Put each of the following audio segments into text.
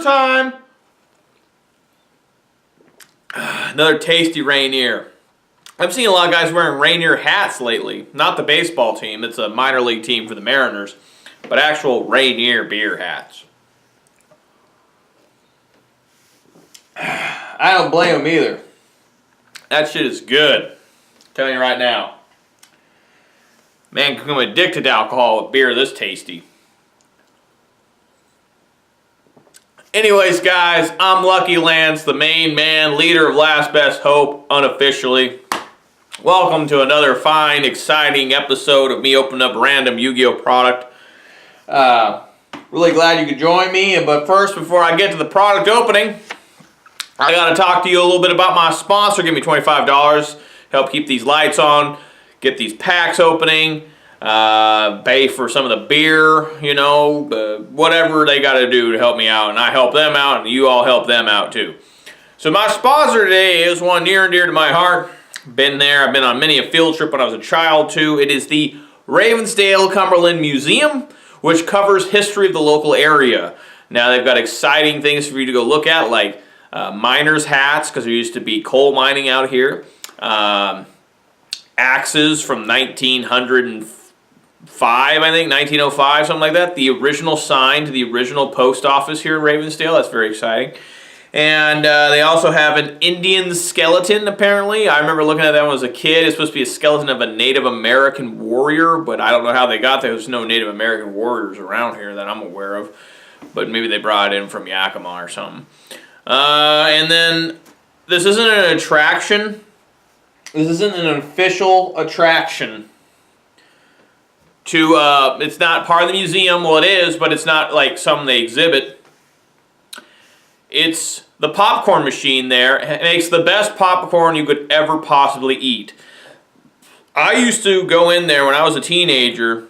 time. Another tasty Rainier. I've seen a lot of guys wearing Rainier hats lately. Not the baseball team. It's a minor league team for the Mariners. But actual Rainier beer hats. I don't blame them either. That shit is good. I'm telling you right now. Man can become addicted to alcohol with beer this tasty. Anyways, guys, I'm Lucky Lance, the main man, leader of Last Best Hope, unofficially. Welcome to another fine, exciting episode of me opening up a random Yu-Gi-Oh product. Really glad you could join me, but first, before I get to the product opening, I gotta talk to you a little bit about my sponsor. Give me $25 to help keep these lights on, get these packs opening, pay for some of the beer, you know, whatever they gotta do to help me out, and I help them out, and you all help them out too. So my sponsor today is one near and dear to my heart. Been there. I've been on many a field trip when I was a child too. It is the Ravensdale Cumberland Museum, which covers history of the local area. Now they've got exciting things for you to go look at, like miners' hats, because there used to be coal mining out here. Axes from 1905, I think, 1905, something like that. The original sign to the original post office here in Ravensdale. That's very exciting. And they also have an Indian skeleton, apparently. I remember looking at that when I was a kid. It's supposed to be a skeleton of a Native American warrior, but I don't know how they got there. There's no Native American warriors around here that I'm aware of. But maybe they brought it in from Yakima or something. And then, this isn't an attraction. This isn't an official attraction. It's not part of the museum. Well, it is, but it's not like something they exhibit. It's the popcorn machine there. It makes the best popcorn you could ever possibly eat. I used to go in there when I was a teenager.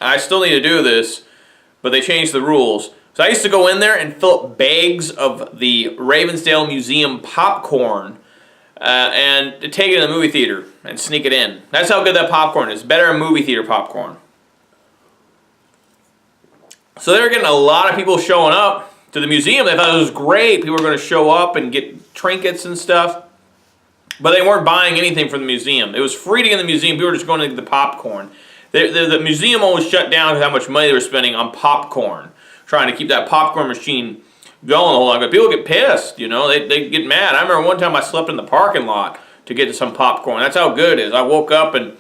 I still need to do this, but they changed the rules. So I used to go in there and fill up bags of the Ravensdale Museum popcorn and take it to the movie theater and sneak it in. That's how good that popcorn is. Better than movie theater popcorn. So they were getting a lot of people showing up to the museum. They thought it was great. People were going to show up and get trinkets and stuff. But they weren't buying anything from the museum. It was free to get in the museum. People were just going to get the popcorn. The museum always shut down because how much money they were spending on popcorn, trying to keep that popcorn machine going the whole time. But people get pissed, you know. They get mad. I remember one time I slept in the parking lot to get some popcorn. That's how good it is. I woke up and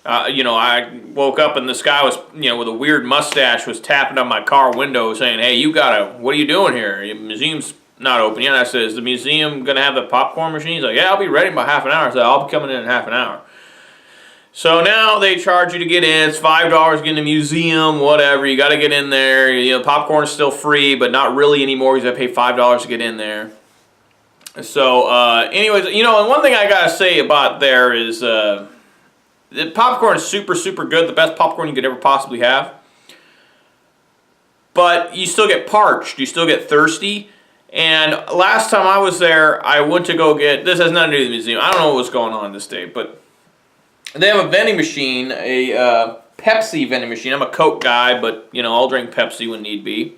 this guy was, with a weird mustache was tapping on my car window saying, "Hey, what are you doing here? The museum's not open yet." I said, "Is the museum going to have the popcorn machine?" He's like, "Yeah, I'll be ready in about half an hour." I said, "I'll be coming in half an hour." So now they charge you to get in. It's $5 to get in the museum, whatever. You got to get in there. Popcorn is still free, but not really anymore because I pay $5 to get in there. So, anyways, and one thing I got to say about there is the popcorn is super, super good. The best popcorn you could ever possibly have. But you still get parched. You still get thirsty. And last time I was there, I went to go get... This has nothing to do with the museum. I don't know what's going on this day, but they have a vending machine, a Pepsi vending machine. I'm a Coke guy, but, I'll drink Pepsi when need be.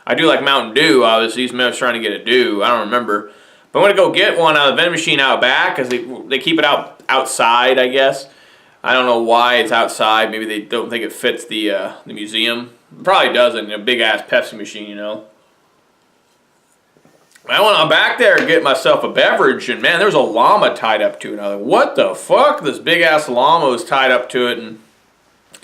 I do like Mountain Dew, obviously. I was trying to get a Dew. I don't remember. But I'm going to go get one out of the vending machine out back because they keep it outside, I guess. I don't know why it's outside. Maybe they don't think it fits the museum. It probably doesn't. A big-ass Pepsi machine, I went back there and get myself a beverage, and man, there was a llama tied up to it. And I was like, what the fuck? This big-ass llama was tied up to it, and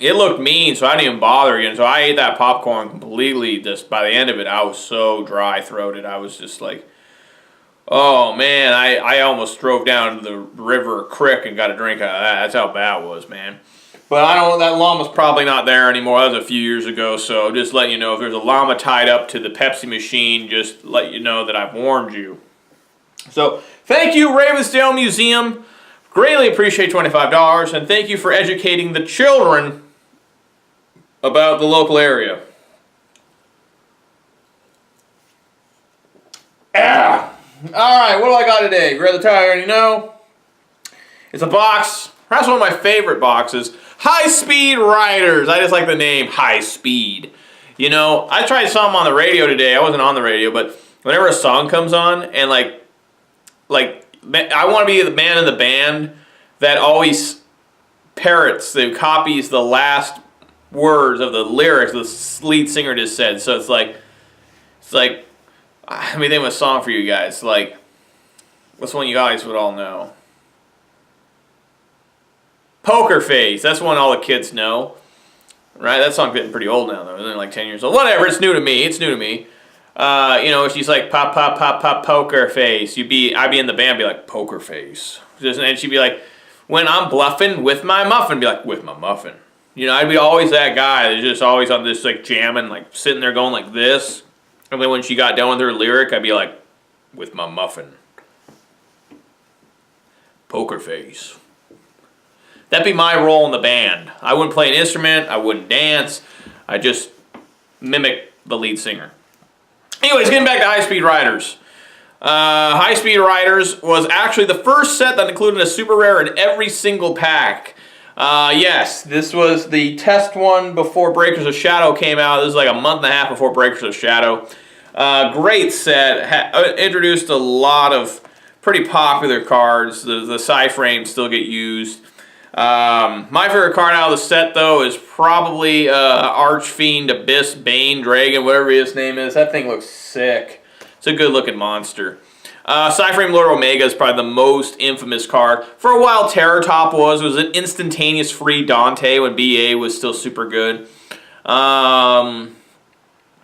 it looked mean, so I didn't even bother again. So I ate that popcorn completely. Just by the end of it, I was so dry-throated. I was just like, oh, man, I almost drove down to the river or creek and got a drink out of that. That's how bad it was, man. But that llama's probably not there anymore. That was a few years ago, so just let you know, if there's a llama tied up to the Pepsi machine, just let you know that I've warned you. So, thank you, Ravensdale Museum. Greatly appreciate $25, and thank you for educating the children about the local area. Alright, what do I got today? Grab the tire, already know. It's a box. That's one of my favorite boxes. High Speed Riders. I just like the name High Speed. You know, I tried something on the radio today. I wasn't on the radio, but whenever a song comes on and like I want to be the man in the band that always parrots, that copies the last words of the lyrics the lead singer just said. So it's like I mean, think of a song for you guys. Like, what's one you guys would all know? Poker Face. That's one all the kids know. Right? That song's getting pretty old now, though. It's only like 10 years old. Whatever, it's new to me. It's new to me. You know, she's like, pop, pop, pop, pop, poker face. I'd be in the band, be like, poker face. And she'd be like, when I'm bluffing with my muffin, be like, with my muffin. You know, I'd be always that guy that's just always on this, like, jamming, like, sitting there going like this. And then when she got done with her lyric, I'd be like, with my muffin. Poker face. That'd be my role in the band. I wouldn't play an instrument. I wouldn't dance. I'd just mimic the lead singer. Anyways, getting back to High Speed Riders. High Speed Riders was actually the first set that included a super rare in every single pack. Yes, this was the test one before Breakers of Shadow came out. This was like a month and a half before Breakers of Shadow. Great set. Introduced a lot of pretty popular cards. The PSY-Frame still get used. My favorite card out of the set, though, is probably Archfiend, Abyss, Bane, Dragon, whatever his name is. That thing looks sick. It's a good-looking monster. PSY-Frame Lord Omega is probably the most infamous card. For a while, Terror Top was an instantaneous free Dante when BA was still super good. Man,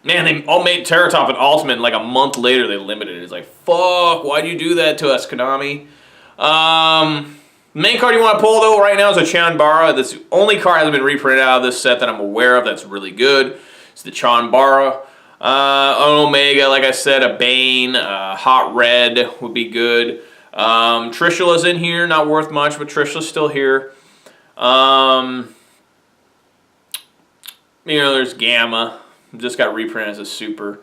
they all made Terror Top an Ultimate, and like a month later they limited it. It's like, fuck, why'd you do that to us, Konami? The main card you want to pull, though, right now is a Chanbara. That's the only card that hasn't been reprinted out of this set that I'm aware of that's really good. It's the Chanbara. An Omega, like I said, a Bane, Hot Red would be good. Trishula's in here, not worth much, but Trishula's still here. You know, there's Gamma. Just got reprinted as a super.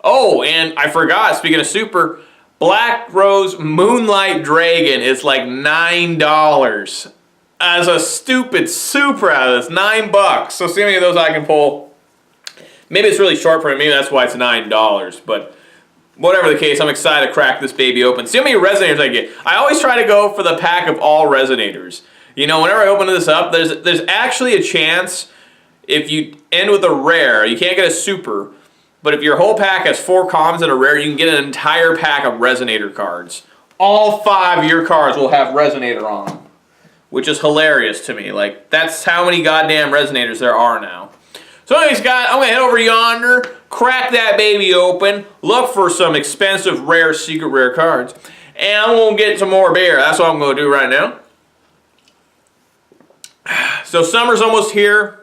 Oh, and I forgot, speaking of super, Black Rose Moonlight Dragon is like $9 as a stupid super out of this. $9. So see how many of those I can pull. Maybe it's really short for me. Maybe that's why it's $9. But whatever the case, I'm excited to crack this baby open. See how many Resonators I get. I always try to go for the pack of all Resonators. You know, whenever I open this up, there's actually a chance if you end with a rare, you can't get a super. But if your whole pack has 4 commons and a rare, you can get an entire pack of Resonator cards. All 5 of your cards will have Resonator on them, which is hilarious to me. Like, that's how many goddamn Resonators there are now. So anyways, guys, I'm going to head over yonder, crack that baby open, look for some expensive, rare, secret rare cards, and I'm going to get some more beer. That's what I'm going to do right now. So summer's almost here.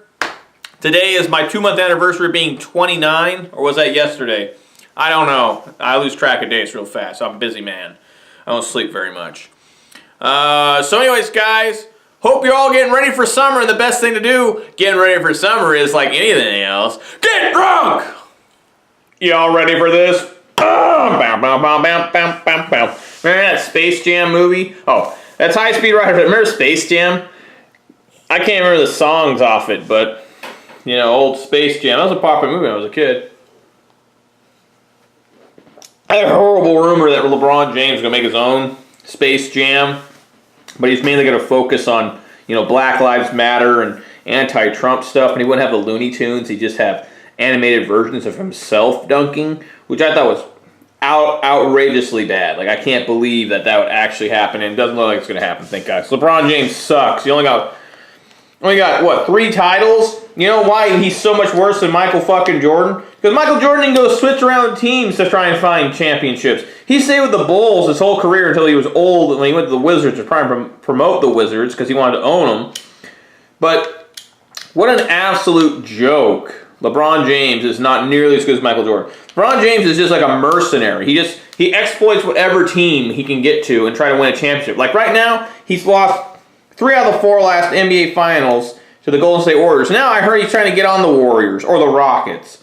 Today is my 2-month anniversary of being 29, or was that yesterday? I don't know. I lose track of days real fast. I'm a busy man. I don't sleep very much. So anyways, guys, hope you're all getting ready for summer, and the best thing to do getting ready for summer is like anything else. Get drunk! Y'all ready for this? Remember that Space Jam movie? Oh, that's High Speed Rider. Remember Space Jam? I can't remember the songs off it, but you know, old Space Jam. That was a popular movie when I was a kid. I had a horrible rumor that LeBron James was going to make his own Space Jam, but he's mainly going to focus on, you know, Black Lives Matter and anti-Trump stuff, and he wouldn't have the Looney Tunes. He'd just have animated versions of himself dunking, which I thought was outrageously bad. Like, I can't believe that would actually happen, and it doesn't look like it's going to happen, thank God. LeBron James sucks. He only got, what, 3 titles? You know why he's so much worse than Michael fucking Jordan? Because Michael Jordan didn't go switch around teams to try and find championships. He stayed with the Bulls his whole career until he was old when he went to the Wizards to try and promote the Wizards because he wanted to own them. But what an absolute joke. LeBron James is not nearly as good as Michael Jordan. LeBron James is just like a mercenary. He exploits whatever team he can get to and try to win a championship. Like right now, he's lost 3 out of the 4 last NBA Finals to the Golden State Warriors. Now I heard he's trying to get on the Warriors or the Rockets.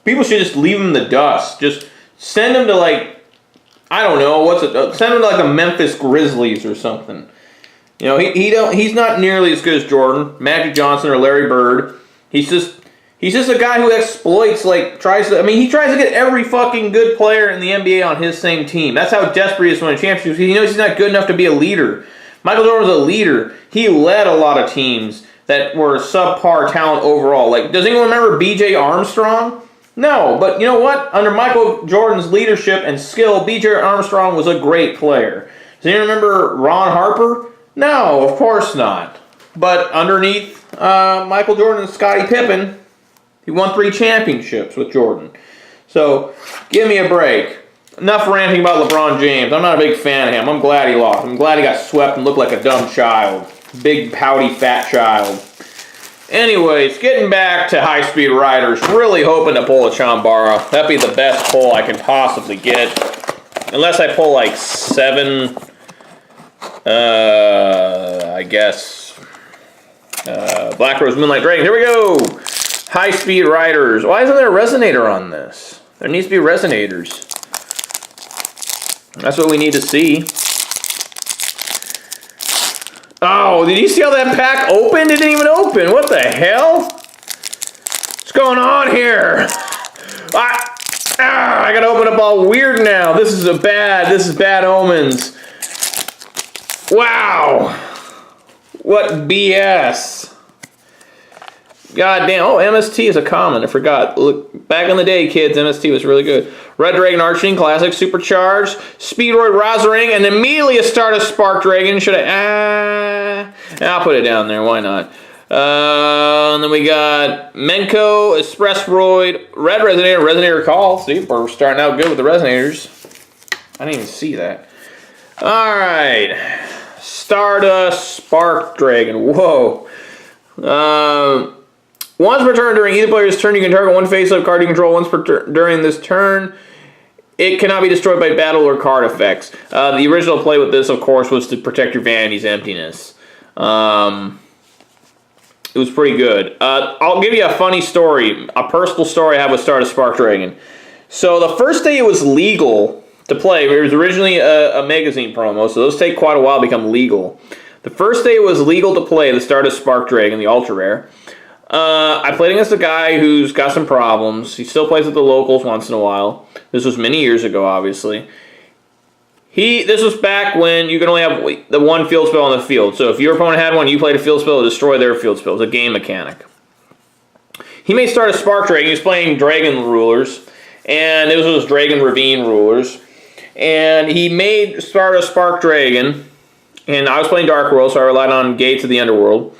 People should just leave him in the dust. Just send him to like, I don't know, send him to like the Memphis Grizzlies or something. You know, he's not nearly as good as Jordan, Magic Johnson, or Larry Bird. He's He's just a guy who exploits, like, he tries to get every fucking good player in the NBA on his same team. That's how desperate he is to win a championship. He knows he's not good enough to be a leader. Michael Jordan was a leader. He led a lot of teams that were subpar talent overall. Like, does anyone remember B.J. Armstrong? No, but you know what? Under Michael Jordan's leadership and skill, B.J. Armstrong was a great player. Does anyone remember Ron Harper? No, of course not. But underneath Michael Jordan and Scottie Pippen, he won 3 championships with Jordan. So, give me a break. Enough ranting about LeBron James. I'm not a big fan of him. I'm glad he lost. I'm glad he got swept and looked like a dumb child. Big, pouty, fat child. Anyways, getting back to high-speed riders. Really hoping to pull a Chambara. That'd be the best pull I can possibly get. Unless I pull like 7... I guess... Black Rose Moonlight Dragon. Here we go! High-speed riders. Why isn't there a resonator on this? There needs to be resonators. That's what we need to see. Oh, did you see how that pack opened? It didn't even open. What the hell? What's going on here? I gotta open up all weird now. This is bad omens. Wow. What BS. God damn. Oh, MST is a common. I forgot. Look, back in the day, kids, MST was really good. Red Dragon Arching, Classic, Supercharged, Speedroid Razorang, and immediately a Stardust Spark Dragon. Should I... I'll put it down there. Why not? And then we got Menko, Espresroid, Red Resonator, Resonator Call. See, we're starting out good with the Resonators. I didn't even see that. Alright. Stardust Spark Dragon. Whoa. Once per turn during either player's turn, you can target one face-up card you control once per turn during this turn. It cannot be destroyed by battle or card effects. The original play with this, of course, was to protect your vanity's emptiness. It was pretty good. I'll give you a funny story, a personal story I have with Stardust Spark Dragon. So the first day it was legal to play, it was originally a magazine promo, so those take quite a while to become legal. The first day it was legal to play the Stardust Spark Dragon, the Ultra Rare. I played against a guy who's got some problems. He still plays at the locals once in a while. This was many years ago, obviously. This was back when you could only have the one field spell on the field. So if your opponent had one, you played a field spell to destroy their field spell. It was a game mechanic. He may start a Spark Dragon. He was playing Dragon Rulers. And it was Dragon Ravine Rulers. And he made start a Spark Dragon. And I was playing Dark World, so I relied on Gates of the Underworld.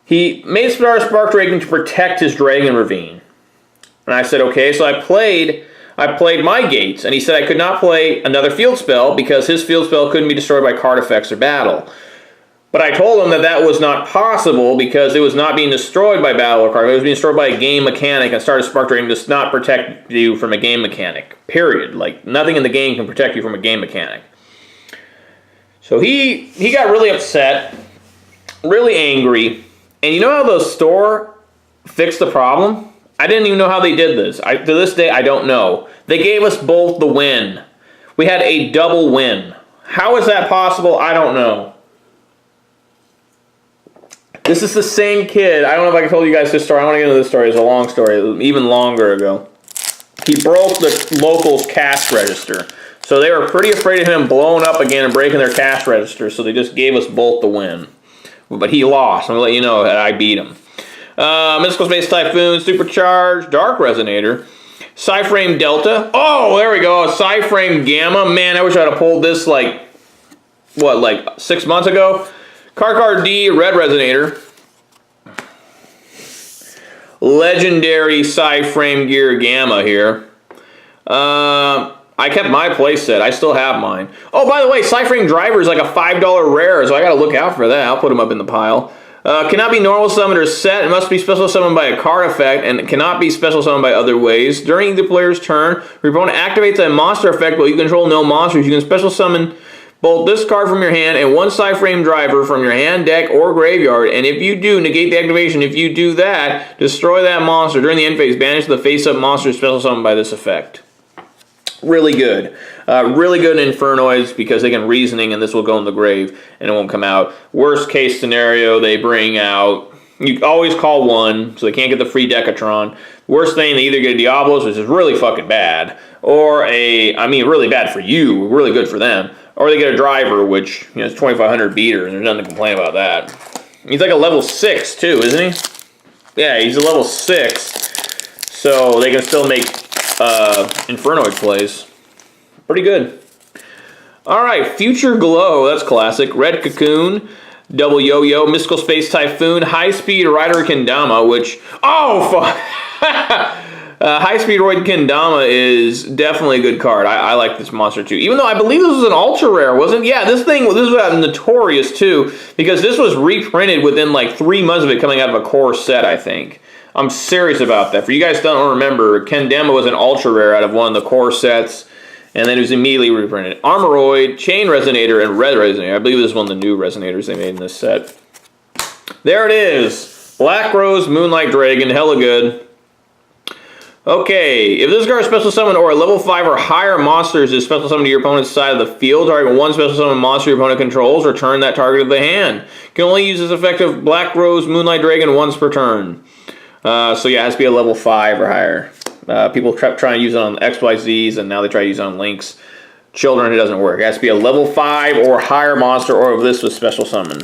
He made Stardust Spark Dragon to protect his Dragon Ravine. And I said, okay, so I played my Gates, and he said I could not play another field spell because his field spell couldn't be destroyed by card effects or battle. But I told him that was not possible because it was not being destroyed by battle or card. It was being destroyed by a game mechanic, and Stardust Spark Dragon does not protect you from a game mechanic. Period. Like, nothing in the game can protect you from a game mechanic. So he got really upset, really angry. And you know how the store fixed the problem? I didn't even know how they did this. To this day, I don't know. They gave us both the win. We had a double win. How is that possible? I don't know. This is the same kid. I don't know if I can tell you guys this story. I want to get into this story. It's a long story, even longer ago. He broke the locals' cash register. So they were pretty afraid of him blowing up again and breaking their cash register, so they just gave us both the win. But he lost. I'm going to let you know that I beat him. Mystical Space Typhoon, Supercharged, Dark Resonator, PSY-Frame Delta. Oh, there we go. PSY-Frame Gamma. Man, I wish I'd have pulled this like 6 months ago. Card D, Red Resonator. Legendary PSY-Frame Gear Gamma here. I kept my playset. I still have mine. Oh, by the way, PSY-Frame Driver is like a $5 rare, so I gotta look out for that. I'll put them up in the pile. Cannot be normal summoned or set. It must be special summoned by a card effect, and it cannot be special summoned by other ways. During the player's turn, your opponent activates a monster effect, but you control no monsters. You can special summon both this card from your hand and one PSY-Frame Driver from your hand, deck, or graveyard. And if you do, negate the activation. If you do that, destroy that monster. During the end phase, banish the face-up monster special summoned by this effect. Really good. Really good in Infernoids because they can reasoning and this will go in the grave and it won't come out. Worst case scenario, they bring out You always call 1, so they can't get the free Decatron. Worst thing, they either get a Diablos, which is really fucking bad, or really bad for you, really good for them, or they get a Driver, which, is 2,500 beater, and there's nothing to complain about that. He's like a level 6, too, isn't he? Yeah, he's a level 6, so they can still make Infernoid plays. Pretty good. Alright, Future Glow, that's classic. Red Cocoon, Double Yo-Yo, Mystical Space Typhoon, High Speed Rider Kendama, which... Oh, fuck! High Speed Roid Kendama is definitely a good card. I like this monster too. Even though I believe this was an ultra rare, wasn't it? Yeah, this was notorious too, because this was reprinted within like 3 months of it coming out of a core set, I think. I'm serious about that. For you guys who don't remember, Kendama was an ultra rare out of one of the core sets, and then it was immediately reprinted. Armoroid, Chain Resonator, and Red Resonator. I believe this is one of the new Resonators they made in this set. There it is. Black Rose, Moonlight Dragon, hella good. Okay, if this card is special summon or a level 5 or higher monsters is special summoned to your opponent's side of the field, target 1 special summon monster your opponent controls, return that target to the hand. You can only use this effective Black Rose, Moonlight Dragon once per turn. So yeah, it has to be a level 5 or higher. People try and use it on XYZs, and now they try to use it on Links. Children, it doesn't work. It has to be a level 5 or higher monster, or if this was special summon.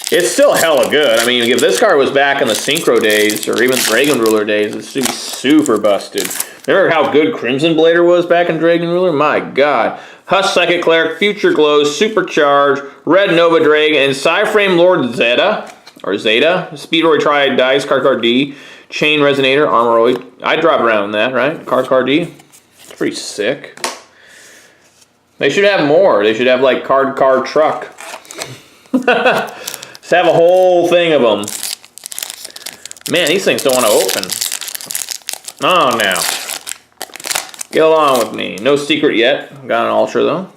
It's still hella good. I mean, if this card was back in the Synchro days, or even Dragon Ruler days, it's be super busted. Remember how good Crimson Blader was back in Dragon Ruler? My god. Hush Psychic Cleric, Future Glow, Supercharge, Red Nova Dragon, and PSY-Frame Lord Zeta, Speedroid Triad Dice, card D, Chain Resonator, Armoroid. I'd drop around that, right? Card D. It's pretty sick. They should have more. They should have like card truck. Just have a whole thing of them. Man, these things don't want to open. Oh, now. Get along with me. No secret yet. Got an Ultra, though.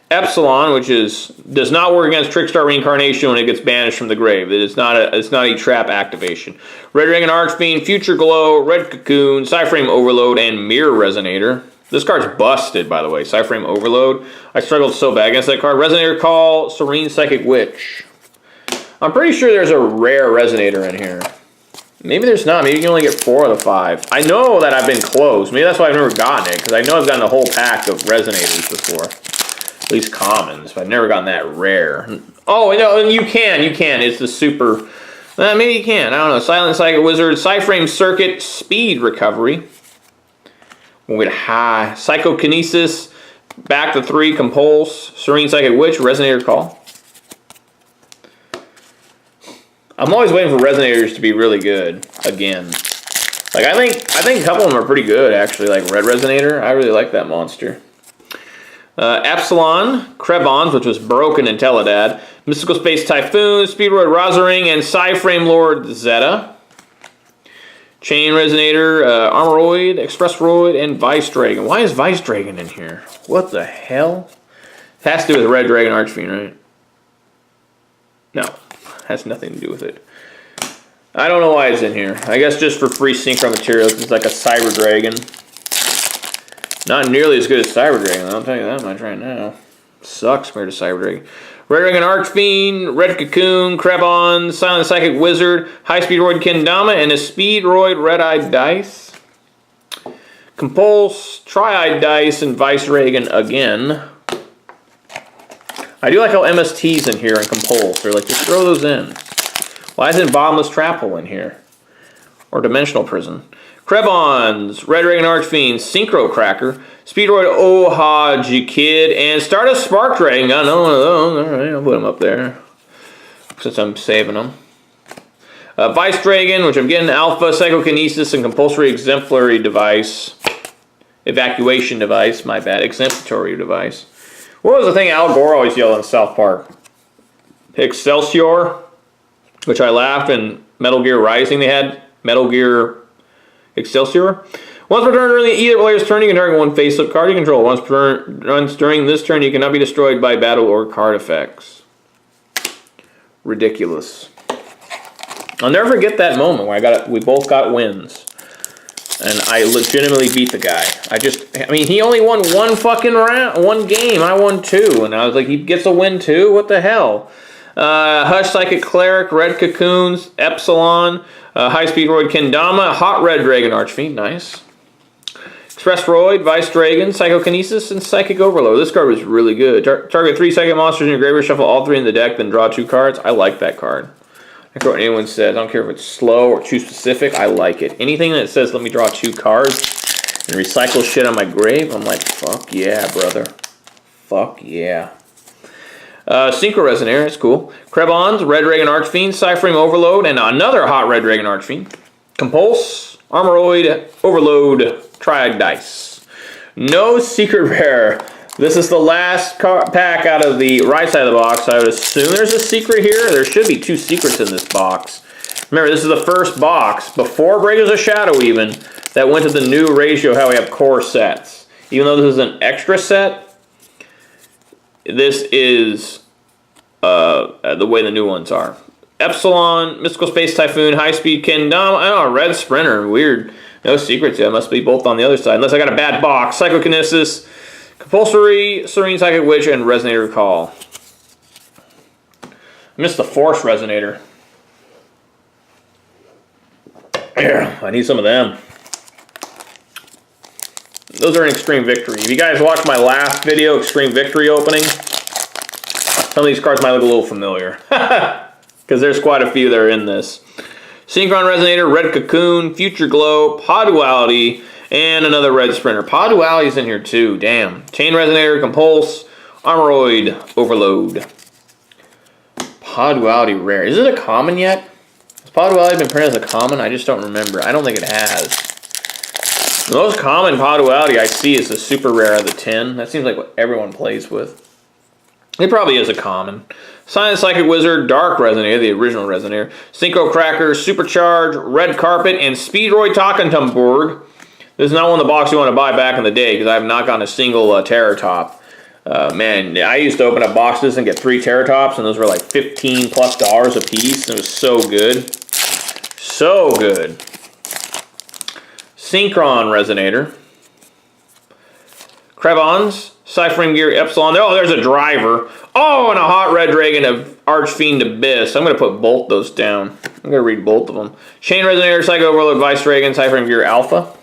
Epsilon, which does not work against Trickstar Reincarnation when it gets banished from the grave. It's not a trap activation. Red Dragon Archfiend, Future Glow, Red Cocoon, PSY-Frame Overload, and Mirror Resonator. This card's busted, by the way. PSY-Frame Overload. I struggled so bad against that card. Resonator Call, Serene Psychic Witch. I'm pretty sure there's a rare Resonator in here. Maybe there's not. Maybe you can only get 4 of the 5. I know that I've been close. Maybe that's why I've never gotten it, because I know I've gotten a whole pack of Resonators before. At least commons, but I've never gotten that rare. Oh, no, and you can. It's the super... maybe you can. I don't know. Silent Psychic Wizard, PSY-Frame Circuit, Speed Recovery. We'll get high. Psychokinesis, back to 3, Compulse, Serene Psychic Witch, Resonator Call. I'm always waiting for Resonators to be really good again. Like I think a couple of them are pretty good actually. Like Red Resonator, I really like that monster. Epsilon, Krebons, which was broken in Teledad, Mystical Space Typhoon, Speedroid Rosaring, and PSY-Frame Lord Zeta. Chain Resonator, Armoroid, Expressroid, and Vice Dragon. Why is Vice Dragon in here? What the hell? It has to do with Red Dragon Archfiend, right? No. Has nothing to do with it. I don't know why it's in here. I guess just for free synchro materials. It's like a Cyber Dragon. Not nearly as good as Cyber Dragon, I'll tell you that much right now. Sucks compared to Cyber Dragon. Red Dragon Archfiend, Red Cocoon, Krebon, Silent Psychic Wizard, High Speed Roid Kendama, and a Speedroid Red-Eyed Dice. Compulse, Tri-Eyed Dice, and Vice Dragon again. I do like how MST's in here and Compulse. Or like, just throw those in. Why isn't Bottomless Trap Hole in here? Or Dimensional Prison. Krebons, Red Dragon Archfiend, Synchro Cracker, Speedroid Ohaji Kid, and Stardust Spark Dragon. Got another one of those. Alright, I'll put them up there. Since I'm saving them. Vice Dragon, which I'm getting Alpha, Psychokinesis, and Compulsory Exemplary Device. Evacuation Device, my bad. Exemplatory Device. What was the thing Al Gore always yelled in South Park? Excelsior, which I laughed in Metal Gear Rising. They had Metal Gear Excelsior. Once per turn during either player's turn, you can target one face-up card you control. Once during this turn, you cannot be destroyed by battle or card effects. Ridiculous. I'll never forget that moment where we both got wins. And I legitimately beat the guy. I mean, he only won one fucking round, one game. I won 2. And I was like, he gets a win too? What the hell? Hush Psychic Cleric, Red Cocoons, Epsilon, High Speed Roid Kendama, Hot Red Dragon Archfiend, nice. Express Roid, Vice Dragon, Psychokinesis, and Psychic Overload. This card was really good. Target 3 psychic monsters in your graveyard, shuffle all 3 in the deck, then draw 2 cards. I like that card. I don't care what anyone says. I don't care if it's slow or too specific. I like it. Anything that says let me draw 2 cards and recycle shit on my grave, I'm like, fuck yeah, brother. Fuck yeah. Synchro Resonator, it's cool. Krebons, Red Dragon Archfiend, PSY-Frame Overload, and another Hot Red Dragon Archfiend. Compulse, Armoroid, Overload, Triad Dice. No secret rare. This is the last pack out of the right side of the box. I would assume there's a secret here. There should be 2 secrets in this box. Remember, this is the first box, before Breakers of Shadow even, that went to the new ratio how we have core sets. Even though this is an extra set, this is the way the new ones are. Epsilon, Mystical Space Typhoon, High Speed Kendama, oh, Red Sprinter, weird. No secrets yet, must be both on the other side. Unless I got a bad box. Psychokinesis, Compulsory, Serene Psychic Witch, and Resonator Recall. I missed the Force Resonator. Yeah, I need some of them. Those are an Extreme Victory. If you guys watched my last video, Extreme Victory opening, some of these cards might look a little familiar. Because there's quite a few that are in this. Synchron Resonator, Red Cocoon, Future Glow, Pod Duality, and another Red Sprinter. Pod Duality's in here too, damn. Chain Resonator, Compulse, Armoroid, Overload. Pod Duality rare. Is it a common yet? Has Pod Duality been printed as a common? I just don't remember. I don't think it has. The most common Pod Duality I see is the super rare of the 10. That seems like what everyone plays with. It probably is a common. Silent Psychic Wizard, Dark Resonator, the original Resonator, Synchro Cracker, Supercharge, Red Carpet, and Speedroid Takentumburg. This is not one of the boxes you want to buy back in the day because I have not gotten a single Terror Top. Man, I used to open up boxes and get 3 Terror Tops, and those were like $15+ a piece. It was so good. So good. Synchron Resonator. Krebons, PSY-Frame Gear, Epsilon. Oh, there's a driver. Oh, and a Hot Red Dragon of Archfiend Abyss. I'm going to put both those down. I'm going to read both of them. Chain Resonator, Psycho Overload, Vice Dragon, PSY-Frame Gear Alpha.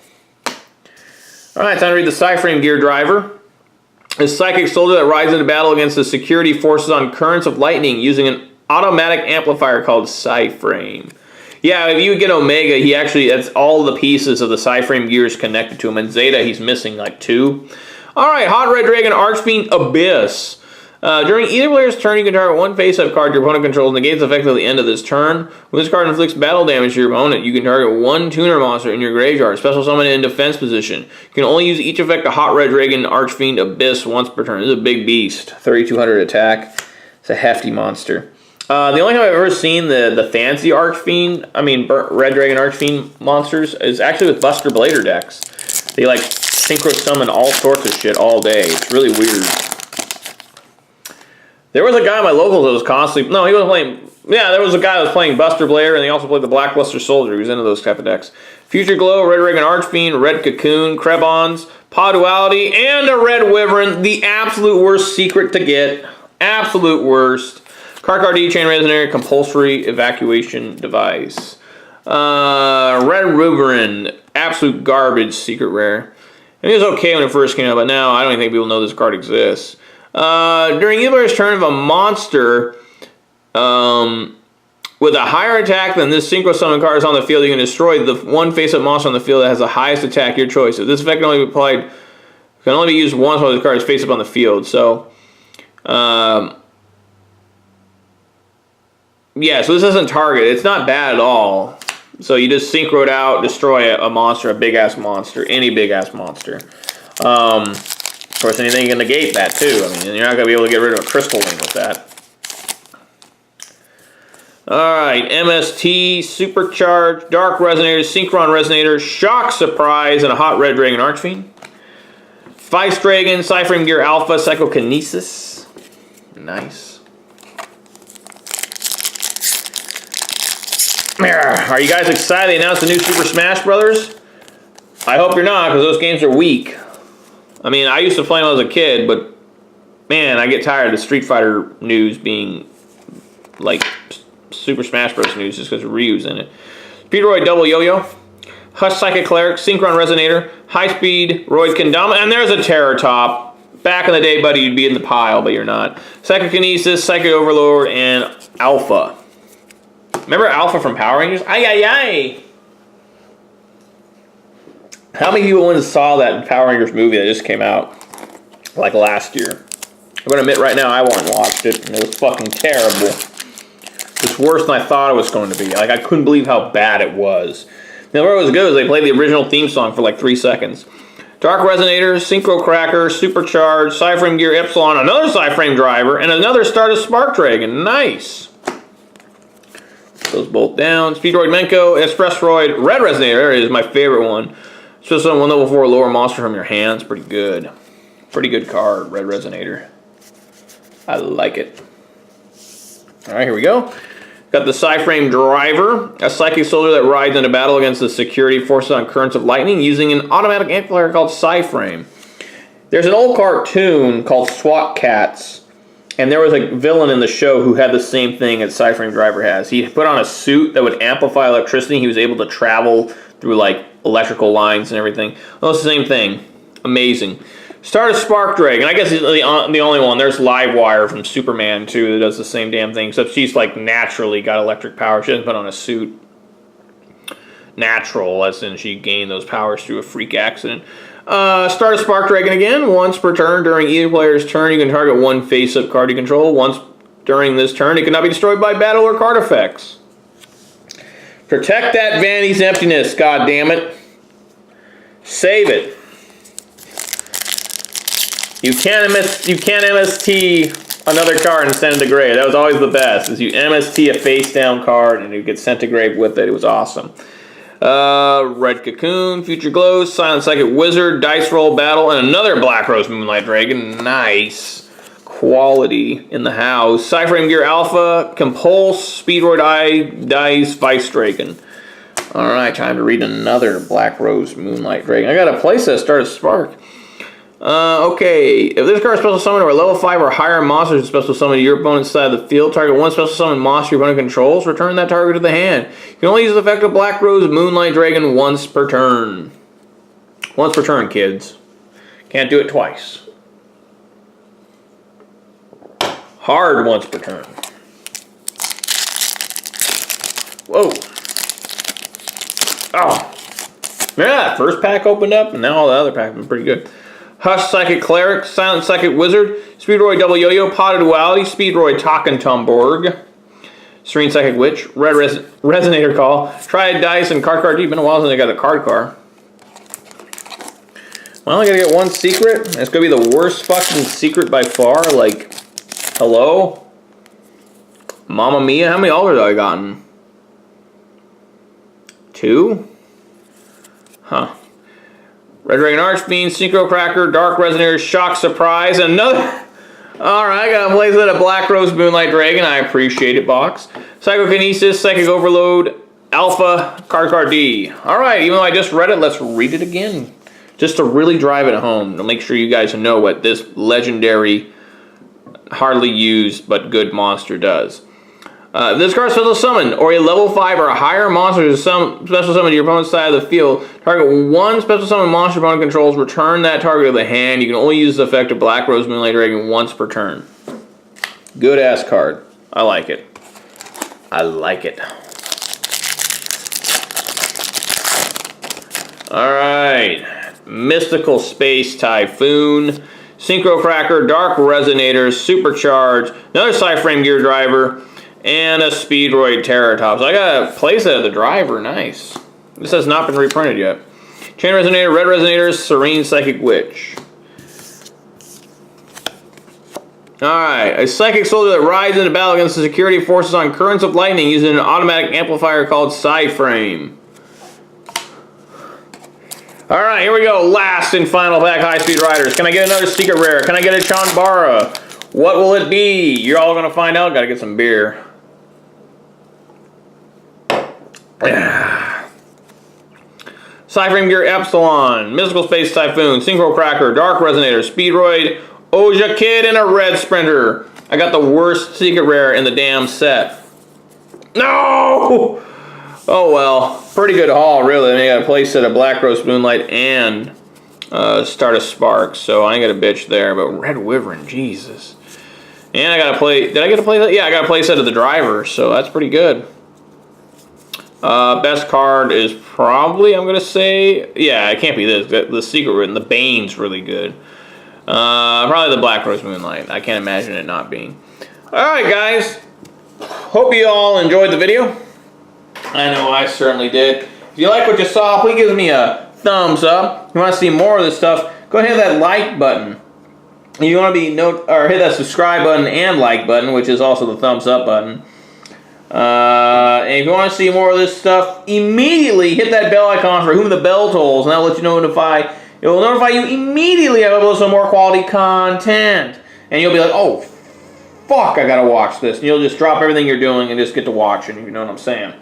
Alright, time to read the PSY-Frame Gear driver. A psychic soldier that rides into battle against the security forces on currents of lightning using an automatic amplifier called PSY-Frame. Yeah, if you get Omega, he actually, that's all the pieces of the PSY-Frame gears connected to him. And Zeta, he's missing like 2. Alright, Hot Red Dragon Archfiend Abyss. During either player's turn, you can target 1 face-up card your opponent controls and negates the effect at the end of this turn. When this card inflicts battle damage to your opponent, you can target 1 tuner monster in your graveyard, special summon in defense position. You can only use each effect of Hot Red Dragon Archfiend Abyss once per turn. This is a big beast. 3,200 attack. It's a hefty monster. The only time I've ever seen the fancy Archfiend, Red Dragon Archfiend monsters is actually with Buster Blader decks. They like synchro summon all sorts of shit all day. It's really weird. There was a guy in my locals that was constantly... No, he wasn't playing... Yeah, there was a guy that was playing Buster Blair, and he also played the Blackluster Soldier. He was into those type of decks. Future Glow, Red Dragon Archfiend, Red Cocoon, Krebons, Pod Duality, and a Red Wyvern. The absolute worst secret to get. Absolute worst. Karkar Chain Resonator, Compulsory Evacuation Device. Red Wyvern, absolute garbage secret rare. And it was okay when it first came out, but now I don't even think people know this card exists. During either player's turn, if a monster with a higher attack than this synchro summon card is on the field, you can destroy the 1 face-up monster on the field that has the highest attack, your choice. If this effect can only be used once while the card is face-up on the field. So, yeah, so this isn't target. It's not bad at all. So you just synchro it out, destroy a monster, a big-ass monster, any big-ass monster. Of course, anything can negate that too. You're not going to be able to get rid of a Crystal Wing with that. Alright, MST, Supercharge, Dark Resonator, Synchron Resonator, Shock Surprise, and a Hot Red Dragon Archfiend. Vice Dragon, PSY-Frame Gear Alpha, Psychokinesis. Nice. Are you guys excited they announced the new Super Smash Brothers? I hope you're not, because those games are weak. I used to play them when I was a kid, but man, I get tired of the Street Fighter news being like Super Smash Bros. News just because Ryu's in it. Speedroid Double Yo-Yo, Hush Psychic Cleric, Synchron Resonator, High Speed Roid Kendama, and there's a Terror Top. Back in the day, buddy, you'd be in the pile, but you're not. Psychokinesis, Psychic Overlord, and Alpha. Remember Alpha from Power Rangers? Ay, ay, ay! How many people went and saw that Power Rangers movie that just came out, like last year? I'm going to admit right now, I went and watched it, and it was fucking terrible. It's worse than I thought it was going to be. Like, I couldn't believe how bad it was. Now, where it was good is they played the original theme song for like 3 seconds. Dark Resonator, Synchro Cracker, Supercharged, PSY-Frame Gear Epsilon, another PSY-Frame driver, and another Stardust Spark Dragon. Nice. Those both down. Speedroid Menko, Expressroid, Red Resonator. There it is, my favorite one. Just on 1 level 4 lower monster from your hands. Pretty good. Pretty good card, Red Resonator. I like it. Alright, here we go. Got the PSY-Frame driver, a psychic soldier that rides into battle against the security forces on currents of lightning using an automatic amplifier called PSY-Frame. There's an old cartoon called SWAT Cats, and there was a villain in the show who had the same thing as PSY-Frame driver has. He put on a suit that would amplify electricity. He was able to travel through like electrical lines and everything. Well, it's the same thing. Amazing. Stardust Spark Dragon. I guess it's the only one. There's Livewire from Superman, too, that does the same damn thing, except she's, like, naturally got electric power. She doesn't put on a suit. Natural, as in she gained those powers through a freak accident. Stardust Spark Dragon again. Once per turn during either player's turn, you can target one face-up card you control. Once during this turn, it cannot be destroyed by battle or card effects. Protect that vanity's emptiness, goddammit. Save it. You can't MST another card and send it to grave. That was always the best. Is you MST a face down card and you get sent to grave with it. It was awesome. Red Cocoon, Future Glows, Silent Psychic Wizard, Dice Roll Battle, and another Black Rose Moonlight Dragon. Nice quality in the house. PSY-Frame Gear Alpha, Compulse, Speedroid Dice, Vice Dragon. Alright, time to read another Black Rose Moonlight Dragon. I got a playset Stardust Spark. Okay, if this card is special summon or a level 5 or higher monster is special summon to your opponent's side of the field, target one special summon monster your opponent controls, return that target to the hand. You can only use the effect of Black Rose Moonlight Dragon once per turn. Once per turn, kids. Can't do it twice. Hard once per turn. Whoa. Oh. Remember that first pack opened up, and now all the other packs have been pretty good. Hush Psychic Cleric, Silent Psychic Wizard, Speedroid Double Yo-Yo, Potted Duality, Speedroid Talkentumborg, Serene Psychic Witch, Red Resonator Call, Triad Dice, and Card. It's been a while since I got a card car. Well, I gotta get one secret. It's gonna be the worst fucking secret by far. Like, hello? Mamma Mia? How many alders have I gotten? 2? Huh. Red Dragon Archfiend, Synchro Cracker, Dark Resonator, Shock Surprise, and another... Alright, I got a playset of Black Rose Moonlight Dragon. I appreciate it, box. Psychokinesis, Psychic Overload, Alpha, Card D. Alright, even though I just read it, let's read it again. Just to really drive it home, to make sure you guys know what this legendary, hardly used, but good monster does. This card special summon, or a level 5 or a higher monster is special summon to your opponent's side of the field. Target one special summon monster opponent controls, return that target to the hand. You can only use the effect of Black Rose Moonlight Dragon once per turn. Good ass card. I like it. I like it. Alright. Mystical Space Typhoon, Synchro Cracker, Dark Resonator, Supercharged, another PSY-Frame Gear Driver, and a Speedroid Terratops. I got a playset of the driver. Nice. This has not been reprinted yet. Chain Resonator, Red Resonator, Serene Psychic Witch. Alright. A Psychic Soldier that rides into battle against the security forces on currents of lightning using an automatic amplifier called PSY-Frame. Alright, here we go. Last and final pack High Speed Riders. Can I get another secret rare? Can I get a Chanbara? What will it be? You're all going to find out. Got to get some beer. PSY-Frame Gear Epsilon, Mystical Space Typhoon, Synchro Cracker, Dark Resonator, Speedroid, Oja Kid, and a Red Sprinter. I got the worst secret rare in the damn set. No! Oh well, pretty good haul, really. I mean, I got a playset of Black Rose Moonlight and Stardust Sparks, so I ain't got a bitch there. But Red Wyvern, Jesus. And I got to play. Did I get a playset? Yeah, I got a playset of the Driver, so that's pretty good. Best card is probably, I'm gonna say, yeah, it can't be this. The secret rare, the Bane's really good. Probably the Black Rose Moonlight. I can't imagine it not being. All right, guys. Hope you all enjoyed the video. I know I certainly did. If you like what you saw, please give me a thumbs up. If you want to see more of this stuff, go ahead and hit that like button. If you want to be hit that subscribe button and like button, which is also the thumbs up button. And if you want to see more of this stuff, immediately hit that bell icon for whom the bell tolls, and that'll let you notify. It will notify you immediately I upload some more quality content, and you'll be like, oh, fuck, I gotta watch this. And you'll just drop everything you're doing and just get to watching, if you know what I'm saying.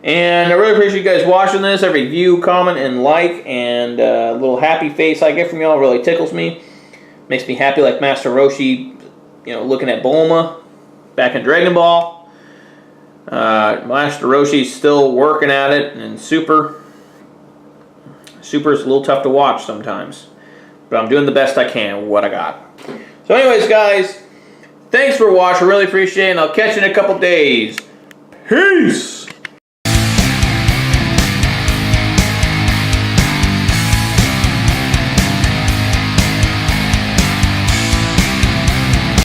And I really appreciate you guys watching this. Every view, comment, and like, and a little happy face I get from y'all really tickles me. Makes me happy like Master Roshi, you know, looking at Bulma back in Dragon Ball. Master Roshi's still working at it, and Super's a little tough to watch sometimes. But I'm doing the best I can with what I got. So anyways, guys, thanks for watching. I really appreciate it, and I'll catch you in a couple days. Peace!